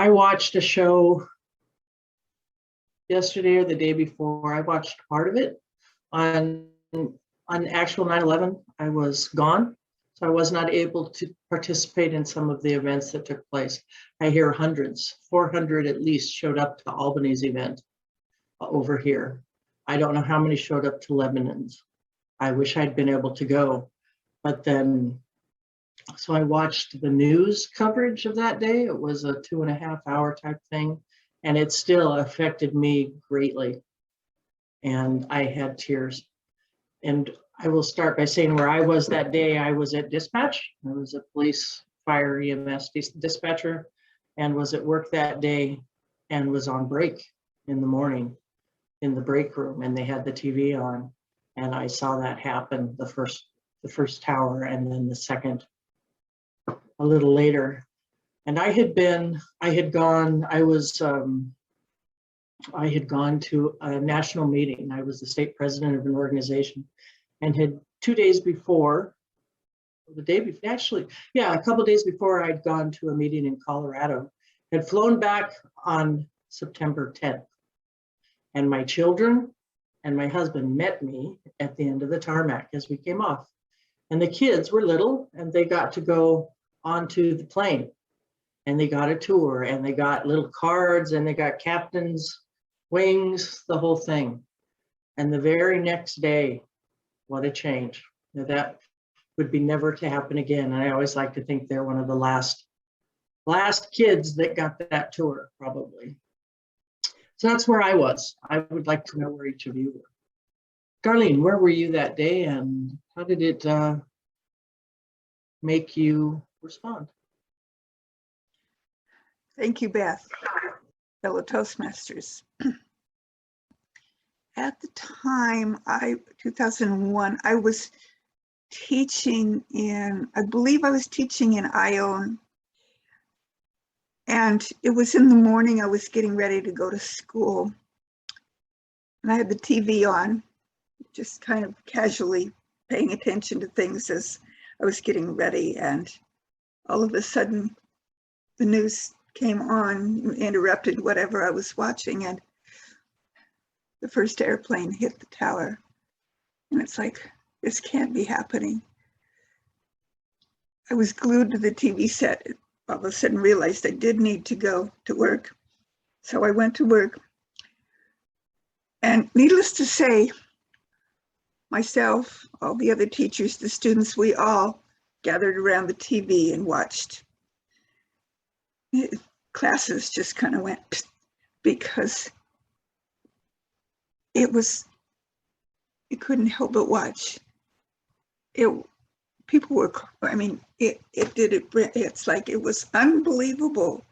I watched a show yesterday or the day before. I watched part of it on actual 9/11. I was gone, so I was not able to participate in some of the events that took place. I hear hundreds, 400 at least, showed up to Albany's event over here. I don't know how many showed up to Lebanon's. I wish I'd been able to go, but then, so I watched the news coverage of that day. It was a 2.5 hour type thing, and it still affected me greatly. And I had tears. And I will start by saying where I was that day. I was at dispatch. I was a police, fire, EMS dispatcher, and was at work that day and was on break in the morning in the break room, and they had the TV on, and I saw that happen, the first tower, and then the second a little later. And I had gone to a national meeting. I was the state president of an organization, and had 2 days before, the day before, actually, yeah, a couple days before, I'd gone to a meeting in Colorado, had flown back on September 10th. And my children and my husband met me at the end of the tarmac as we came off. And the kids were little, and they got to go onto the plane, and they got a tour, and they got little cards, and they got captain's wings, the whole thing. And the very next day, what a change. That would be never to happen again. And I always like to think they're one of the last kids that got that tour, probably. So that's where I was. I would like to know where each of you were. Darlene, where were you that day, and how did it make you respond? Thank you, Beth, fellow Toastmasters. At the time, 2001, I was teaching I believe I was teaching in Ione. And it was in the morning. I was getting ready to go to school. And I had the TV on, just kind of casually paying attention to things as I was getting ready. And all of a sudden, the news came on, interrupted whatever I was watching, and the first airplane hit the tower. And it's like, this can't be happening. I was glued to the TV set. All of a sudden realized I did need to go to work. So I went to work. And needless to say, myself, all the other teachers, the students, we all gathered around the TV and watched. Classes just kind of went, because you couldn't help but watch. People were, it's like, it was unbelievable.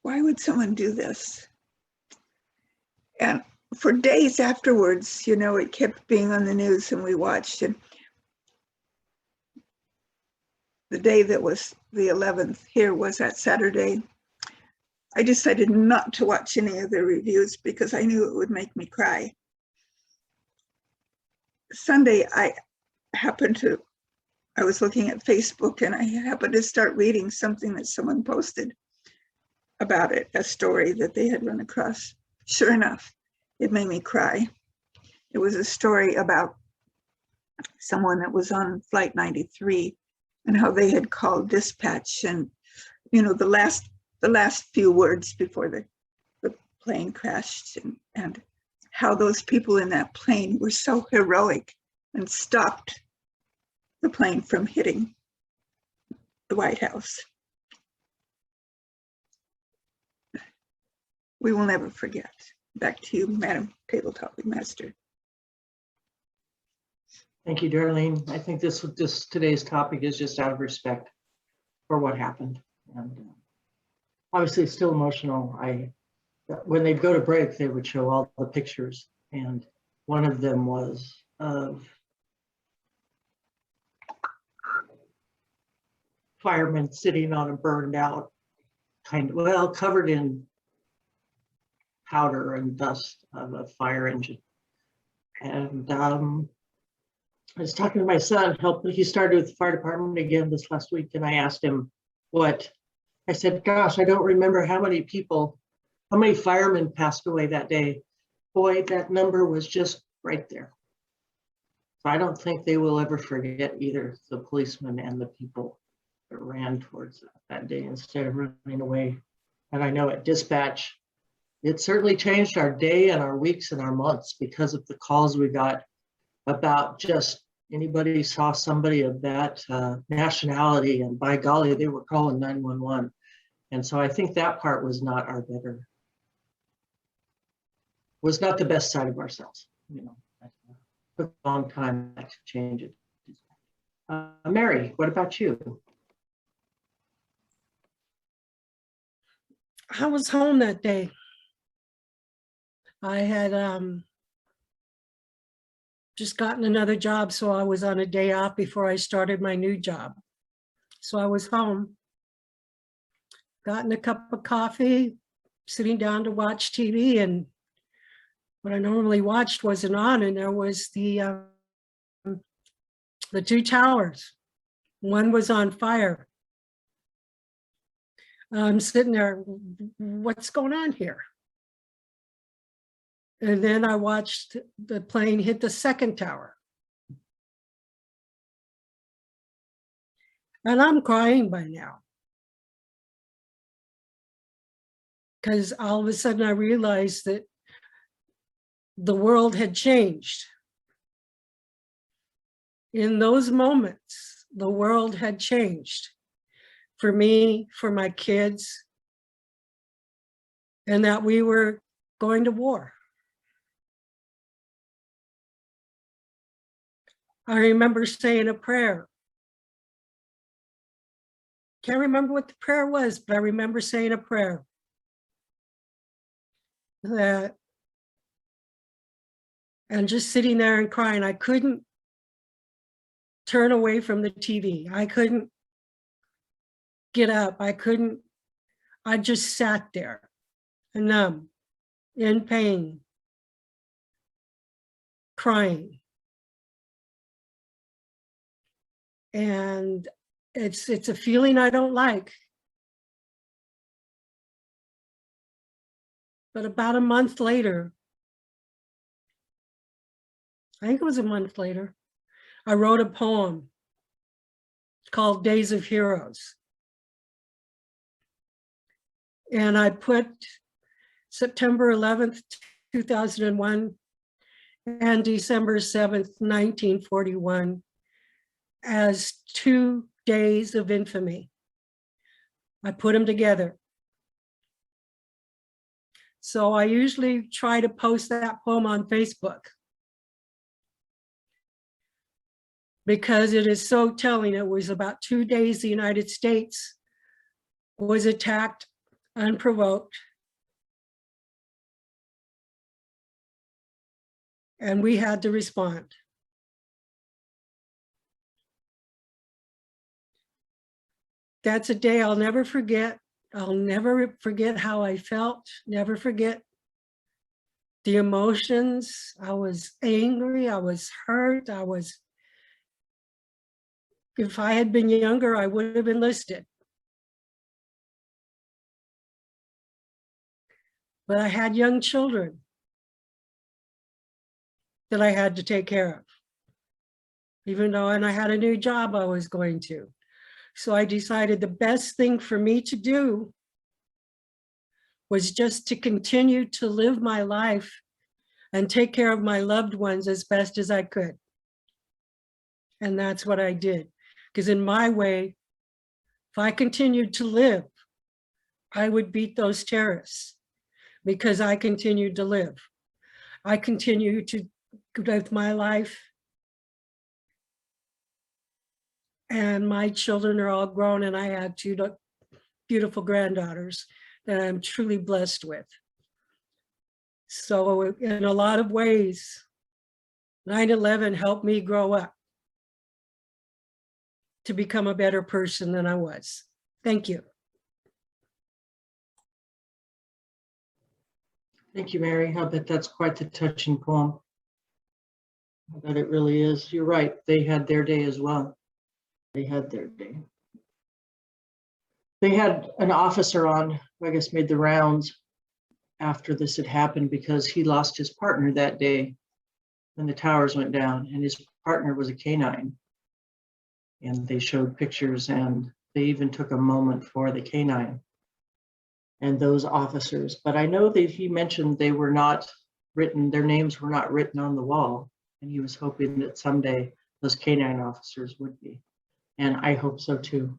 Why would someone do this? And for days afterwards, it kept being on the news, and we watched it. The day that was the 11th here was that Saturday. I decided not to watch any of the reviews because I knew it would make me cry. Sunday, I was looking at Facebook, and I happened to start reading something that someone posted about it, a story that they had run across. Sure enough, it made me cry. It was a story about someone that was on Flight 93 and how they had called dispatch, and the last few words before the plane crashed, and how those people in that plane were so heroic and stopped the plane from hitting the White House. We will never forget. Back to you, Madam Tabletop Master. Thank you, Darlene. I think today's topic is just out of respect for what happened. And obviously it's still emotional. When they'd go to break, they would show all the pictures, and one of them was of firemen sitting on a burned out, covered in powder and dust of a fire engine. And I was talking to my son, he started with the fire department again this last week, and I asked him what I said, gosh, I don't remember how many firemen passed away that day. Boy, that number was just right there. So I don't think they will ever forget either the policemen and the people that ran towards that day instead of running away. And I know at dispatch, it certainly changed our day and our weeks and our months because of the calls we got about just anybody saw somebody of that nationality, and by golly, they were calling 911. And so I think that part was not the best side of ourselves. You know, it took a long time to change it. Mary, what about you? I was home that day. I had just gotten another job, so I was on a day off before I started my new job. So I was home, gotten a cup of coffee, sitting down to watch TV, and what I normally watched wasn't on, and there was the two towers. One was on fire. I'm sitting there, what's going on here? And then I watched the plane hit the second tower. And I'm crying by now. Because all of a sudden I realized that the world had changed. In those moments, the world had changed for me, for my kids, and that we were going to war. I remember saying a prayer. Can't remember what the prayer was, but I remember saying a prayer that, and just sitting there and crying. I couldn't turn away from the TV. I couldn't get up. I just sat there, numb, in pain, crying. And it's a feeling I don't like. But about a month later, I think it was a month later, I wrote a poem called Days of Heroes. And I put September 11th, 2001 and December 7th, 1941 as 2 days of infamy. I put them together. So I usually try to post that poem on Facebook because it is so telling. It was about 2 days the United States was attacked unprovoked. And we had to respond. That's a day I'll never forget. I'll never forget how I felt, never forget the emotions. I was angry, I was hurt, if I had been younger, I would have enlisted. But I had young children that I had to take care of, even though, and I had a new job I was going to. So I decided the best thing for me to do was just to continue to live my life and take care of my loved ones as best as I could. And that's what I did. Because in my way, if I continued to live, I would beat those terrorists because I continued to live. I continued to live my life. And my children are all grown, and I had 2 beautiful granddaughters that I'm truly blessed with. So in a lot of ways, 9/11 helped me grow up to become a better person than I was. Thank you. Thank you, Mary. I bet that's quite the touching poem. I bet it really is. You're right. They had their day as well. They had their day. they had an officer on, who I guess made the rounds after this had happened, because he lost his partner that day when the towers went down, and his partner was a canine. And they showed pictures, and they even took a moment for the canine and those officers. But I know that he mentioned they were not written, their names were not written on the wall. And he was hoping that someday those canine officers would be. And I hope so too.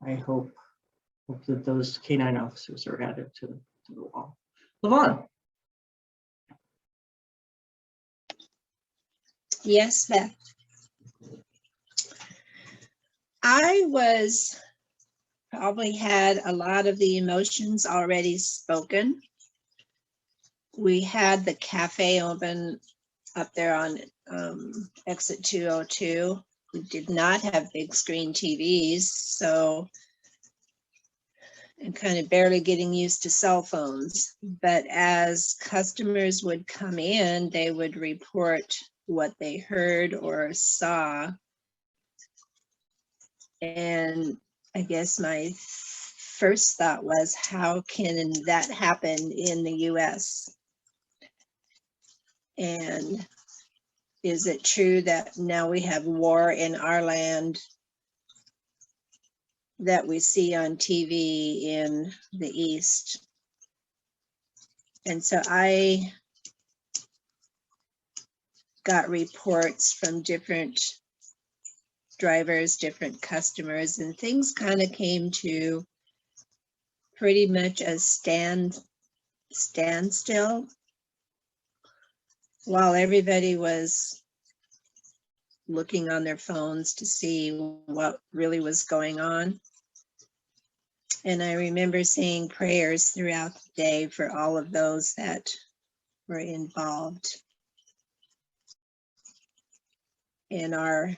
I hope that those canine officers are added to the wall. Levon. Yes, Beth. I probably had a lot of the emotions already spoken. We had the cafe open up there on exit 202. We did not have big screen TVs, so I'm kind of barely getting used to cell phones. But as customers would come in, they would report what they heard or saw. And I guess my first thought was, how can that happen in the US? And is it true that now we have war in our land that we see on TV in the East? And so I got reports from different drivers, different customers, and things kind of came to pretty much a standstill while everybody was looking on their phones to see what really was going on. And I remember saying prayers throughout the day for all of those that were involved in our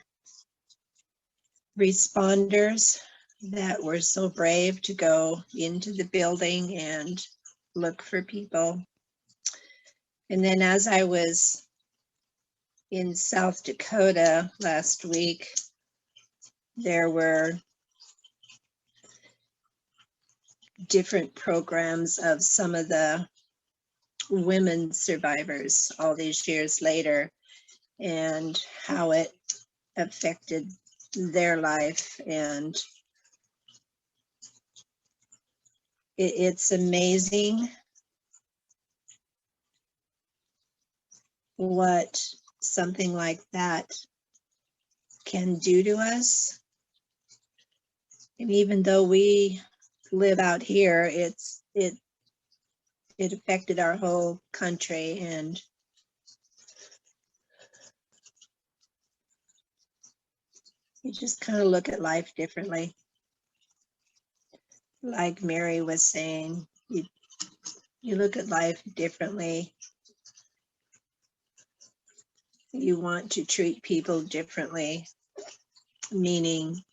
responders that were so brave to go into the building and look for people. And then as I was in South Dakota last week, there were different programs of some of the women survivors all these years later, and how it affected their life. And it's amazing what something like that can do to us. And even though we live out here, it affected our whole country. And you just kind of look at life differently. Like Mary was saying, you look at life differently. You want to treat people differently, meaning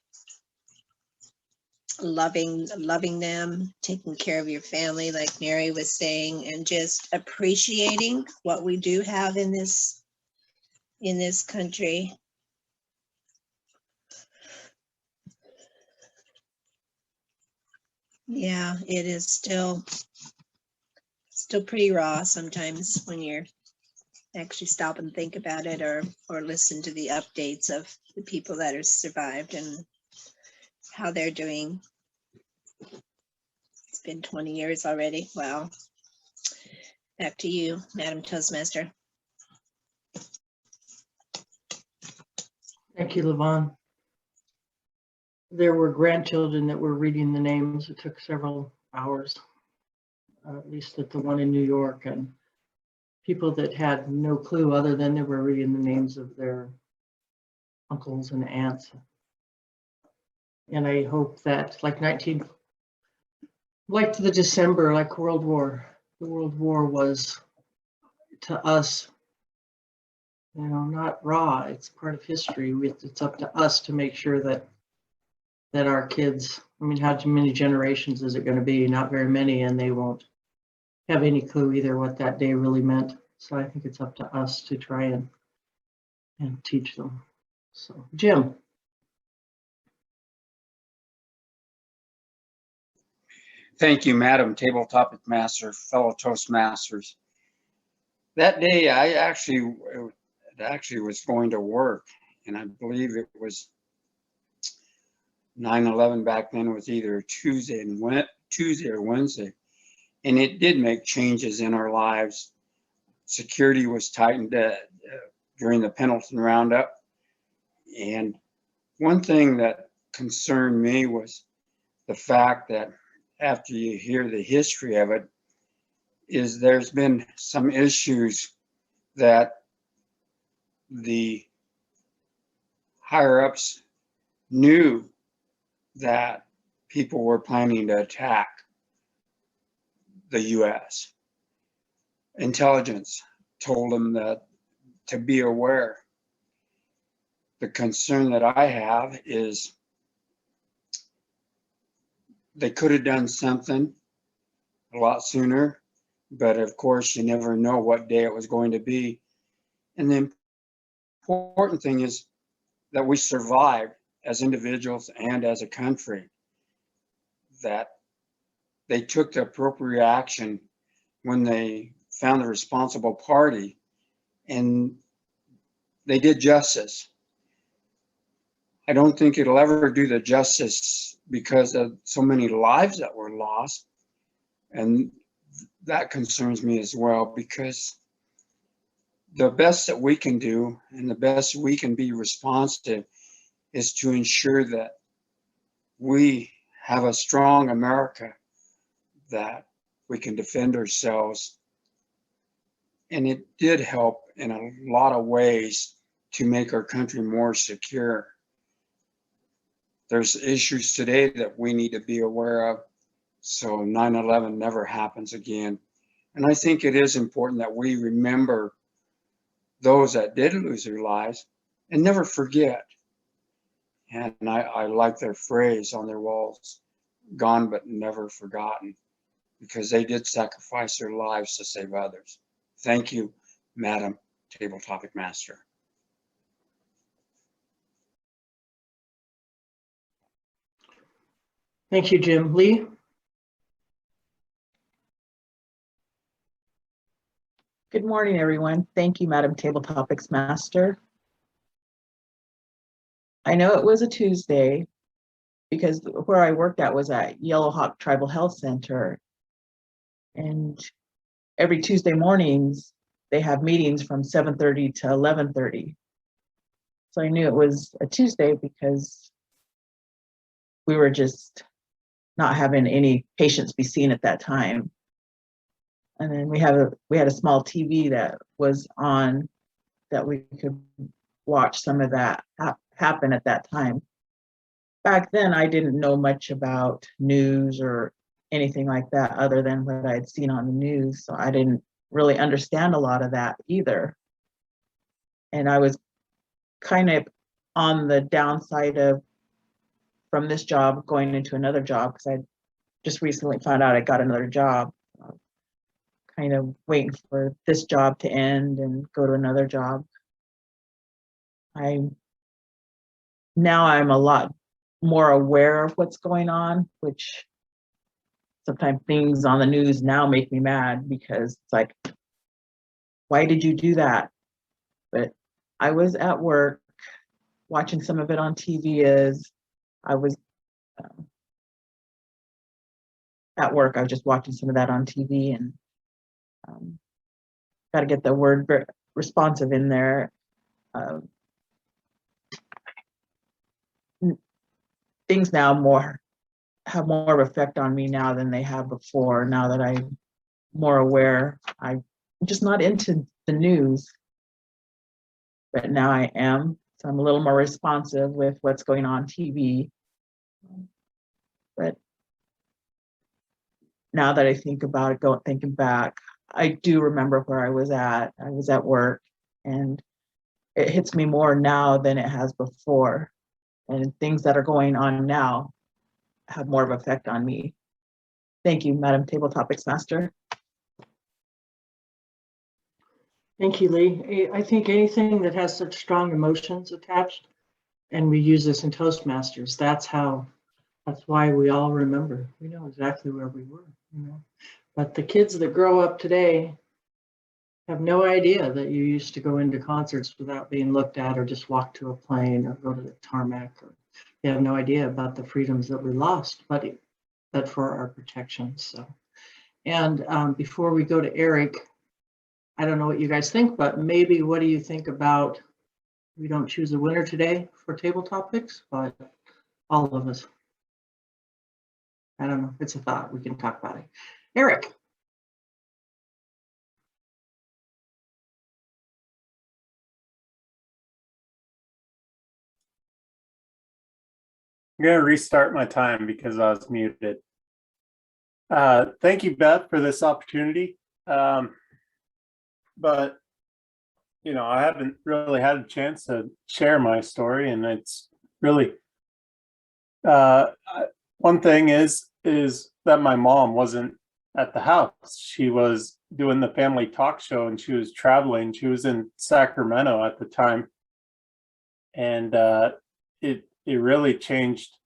loving them, taking care of your family, like Mary was saying, and just appreciating what we do have in this country. Yeah, it is still pretty raw sometimes when you're actually stop and think about it, or listen to the updates of the people that have survived and how they're doing. It's been 20 years already. Wow. Back to you, Madam Toastmaster. Thank you, Levon. There were grandchildren that were reading the names. It took several hours, at least at the one in New York, and people that had no clue other than they were reading the names of their uncles and aunts. And I hope that, like the December, like World War, the World War was to us, you know, not raw. It's part of history. It's up to us to make sure that our kids, I mean, how many generations is it going to be? Not very many, and they won't have any clue either what that day really meant. So I think it's up to us to try and teach them. So, Jim. Thank you, Madam Table Topic Master, fellow Toastmasters. That day, I actually was going to work, and I believe it was 9/11 back then was either Tuesday or Wednesday, and it did make changes in our lives. Security was tightened during the Pendleton Roundup, and one thing that concerned me was the fact that after you hear the history of it, is there's been some issues that the higher ups knew that people were planning to attack the US. Intelligence told them that to be aware. The concern that I have is they could have done something a lot sooner, but of course you never know what day it was going to be. And the important thing is that we survived as individuals and as a country, that they took the appropriate action when they found the responsible party, and they did justice. I don't think it'll ever do the justice because of so many lives that were lost. And that concerns me as well, because the best that we can do and the best we can be responsive is to ensure that we have a strong America, that we can defend ourselves. And it did help in a lot of ways to make our country more secure. There's issues today that we need to be aware of, so 9/11 never happens again. And I think it is important that we remember those that did lose their lives and never forget. And I like their phrase on their walls, gone but never forgotten, because they did sacrifice their lives to save others. Thank you, Madam Table Topic Master. Thank you, Jim. Lee? Good morning, everyone. Thank you, Madam Table Topics Master. I know it was a Tuesday because where I worked at was at Yellow Hawk Tribal Health Center. And every Tuesday mornings, they have meetings from 7:30 to 11:30. So I knew it was a Tuesday because we were just not having any patients be seen at that time. And then we had a small TV that was on that we could watch some of that happen at that time. Back then, I didn't know much about news or anything like that other than what I had seen on the news. So I didn't really understand a lot of that either. And I was kind of on the downside of from this job going into another job, because I just recently found out I got another job. Kind of waiting for this job to end and go to another job. Now I'm a lot more aware of what's going on, which sometimes things on the news now make me mad because it's like, why did you do that? But I was at work watching some of it on TV as I was at work. I was just watching some of that on TV, and got to get the word responsive in there. Things now have more effect on me now than they have before. Now that I'm more aware, I'm just not into the news, but now I am. So I'm a little more responsive with what's going on TV. But now that I think about it, thinking back, I do remember where I was at. I was at work, and it hits me more now than it has before. And things that are going on now have more of an effect on me. Thank you, Madam Table Topics Master. Thank you, Lee. I think anything that has such strong emotions attached, and we use this in Toastmasters, that's how That's why we all remember. We know exactly where we were, you know. But the kids that grow up today have no idea that you used to go into concerts without being looked at, or just walk to a plane or go to the tarmac. Or they have no idea about the freedoms that we lost, but for our protection. So, and before we go to Eric, I don't know what you guys think, but maybe what do you think about, we don't choose a winner today for table topics, but all of us. I don't know. It's a thought. We can talk about it. Eric. I'm gonna restart my time because I was muted. Thank you, Beth, for this opportunity. But you know, I haven't really had a chance to share my story, and it's really one thing is that my mom wasn't at the house. She was doing the family talk show, and she was traveling. She was in Sacramento at the time, and it really changed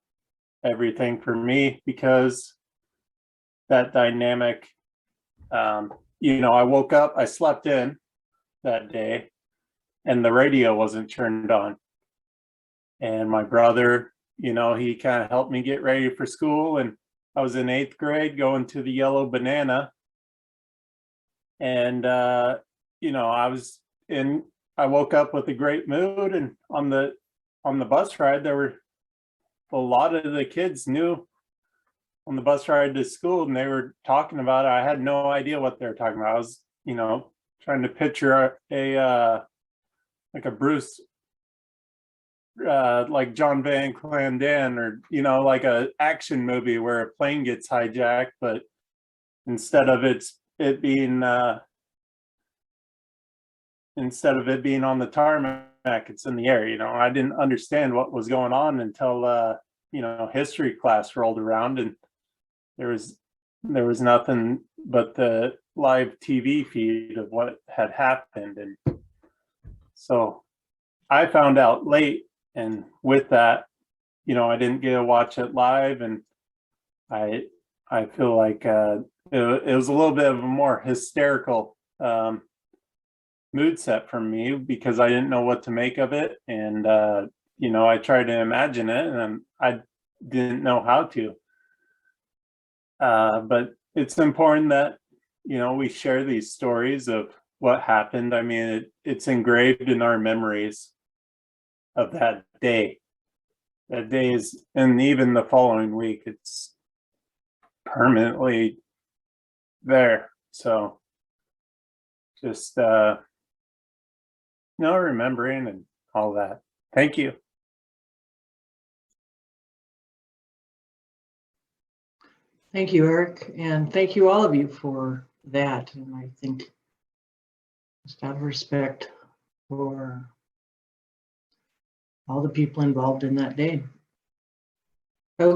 everything for me, because that dynamic, you know, I woke up, I slept in that day, and the radio wasn't turned on. And my brother, you know, he kind of helped me get ready for school, and I was in 8th grade going to the Yellow Banana. And you know, I woke up with a great mood, and on the bus ride, there were a lot of the kids knew on the bus ride to school, and they were talking about it. I had no idea what they were talking about. I was, you know, trying to picture like a Bruce, like John Van Clendan, or, you know, like a action movie where a plane gets hijacked, but instead of it being on the tarmac, it's in the air. You know, I didn't understand what was going on until you know, history class rolled around, and there was nothing but the live TV feed of what had happened. And so I found out late, and with that, you know, I didn't get to watch it live, and I feel like it was a little bit of a more hysterical mood set for me, because I didn't know what to make of it. And you know, I tried to imagine it, and I didn't know how to. But it's important that, you know, we share these stories of what happened. I mean, it's engraved in our memories of that day. That day is, and even the following week, it's permanently there. So just, you know, remembering and all that. Thank you. Thank you, Eric, and thank you all of you for that. And I think just out of respect for all the people involved in that day. I will go